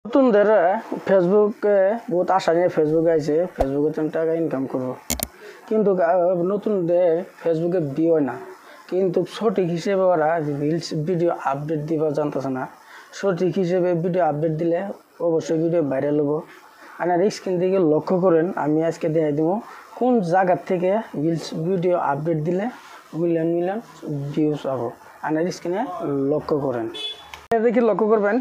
নতুনদের ফেসবুকে বহুত আশা নিয়ে ফেসবুকে আইছে, ফেসবুকে তো টাকা ইনকাম করবো, কিন্তু নতুনদের ফেসবুকে ভিউ হয় না। কিন্তু সঠিক হিসেবে ওরা রিলস ভিডিও আপডেট দিবা জানতেছে না। সঠিক হিসেবে ভিডিও আপডেট দিলে অবশ্যই ভিডিও ভাইরাল হবো। আর স্ক্রিন দিকে লক্ষ্য করেন, আমি আজকে দেখাই দেবো কোন জায়গার থেকে রিলস ভিডিও আপডেট দিলে মিলিয়ন মিলিয়ন ভিউজ পাবো। আর স্ক্রিনে লক্ষ্য করেন, দেখি লক্ষ্য করবেন,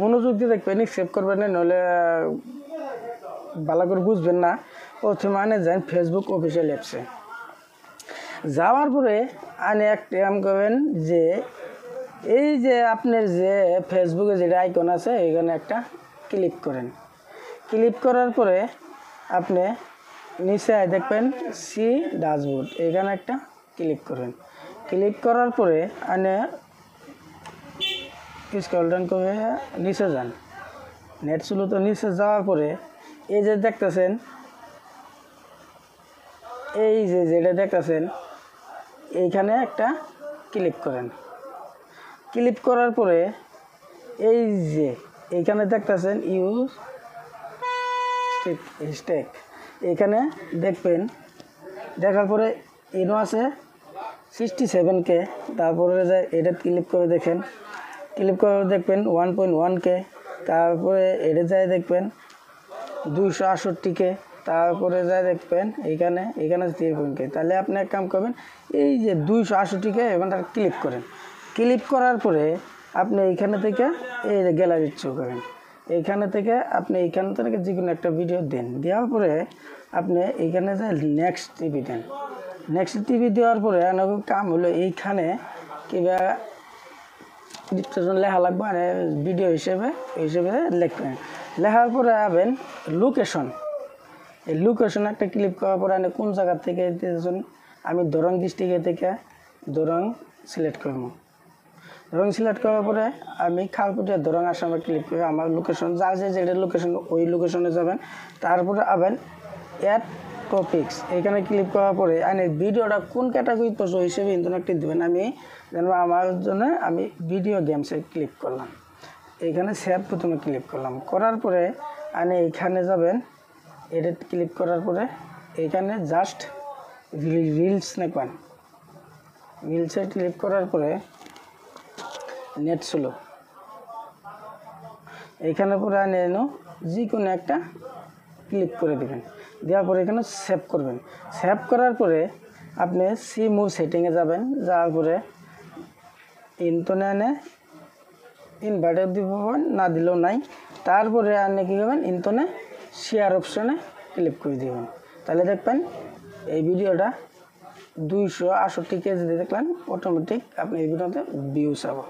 মনোযোগ দিয়ে দেখবেন, সেভ করবেন, নইলে ভালো করে বুঝবেন না। প্রথমে যান ফেসবুক অফিসিয়াল অ্যাপসে, যাওয়ার পরে এক কাম করবেন যে এই যে আপনার যে ফেসবুকে যেটা আইকন আছে এখানে একটা ক্লিক করেন। ক্লিক করার পরে আপনি নিচে দেখবেন সি ড্যাশবোর্ড, এখানে একটা ক্লিক করেন। ক্লিক করার পরে স্ক্রল ডাউন করে নিচে যান। নেট স্লো তো নিচে যাওয়ার পরে এই যে দেখতেছেন, এই যে যেটা দেখতেছেন এইখানে একটা ক্লিক করেন। ক্লিক করার পরে এই যে এইখানে দেখতেছেন ইউজ স্টেক, এখানে দেখবেন। দেখার পরে ইনো আছে 67K, তারপরে এটা ক্লিক করে দেখেন। ক্লিক করে দেখবেন 1.1K, তারপরে এটা যায় দেখবেন 268K, তারপরে যায় দেখবেন এখানে 3.K। তাহলে আপনি এক কাম করবেন, এই যে 268K এখানটা ক্লিক করেন। ক্লিক করার পরে আপনি এইখানে থেকে এই যে গ্যালারি শো করেন। এইখানে থেকে আপনি এইখান থেকে যে কোনো একটা ভিডিও দেন। দেওয়ার পরে আপনি এইখানে যে নেক্সট টিভি দেন। নেক্সট টিভি দেওয়ার পরে কাম হলো এইখানে কিবা ডিসক্রিপশন লেখা লাগবে, আর ভিডিও হিসেবে লিখবেন। লেখার পরে আবেন লোকেশন, এই লোকেশন একটা ক্লিক করার পরে কোন জায়গা থেকে আমি দরং ডিস্ট্রিক্টের থেকে দরং সিলেক্ট করব। দরং সিলেক্ট করার পরে আমি খালকুটিয়া দরং আসামে ক্লিক করে আমার লোকেশন যা আছে যেটা লোকেশন ওই লোকেশনে যাবেন। তারপরে আবেন অ্যাড টপিক্স, এখানে ক্লিক করার পরে ভিডিওটা কোন ক্যাটাগরি পছন্দ হিসেবে ইন্টারনেটটি দেবেন। আমি জানবো আমার জন্য আমি ভিডিও গেমসে ক্লিক করলাম। এইখানে সেভ প্রথমে ক্লিক করলাম, করার পরে এইখানে যাবেন। এটা ক্লিক করার পরে এইখানে জাস্ট রিলস নেবেন। রিলসে ক্লিক করার পরে নেট স্লো, এইখানে পরে যে কোনো একটা ক্লিক করে দেবেন। দেওয়ার পরে এখানে সেভ করবেন। সেভ করার পরে আপনি সি মুভ সেটিংয়ে যাবেন। যাওয়ার পরে ইন্টনে ইনভার্টার দিব, না দিলেও নাই। তারপরে কী করবেন, ইন্টনে শেয়ার অপশনে ক্লিক করে দেবেন। তাহলে দেখবেন এই ভিডিওটা 268K যদি দেখলেন অটোমেটিক আপনি এই ভিডিওতে ভিউজ পাবো।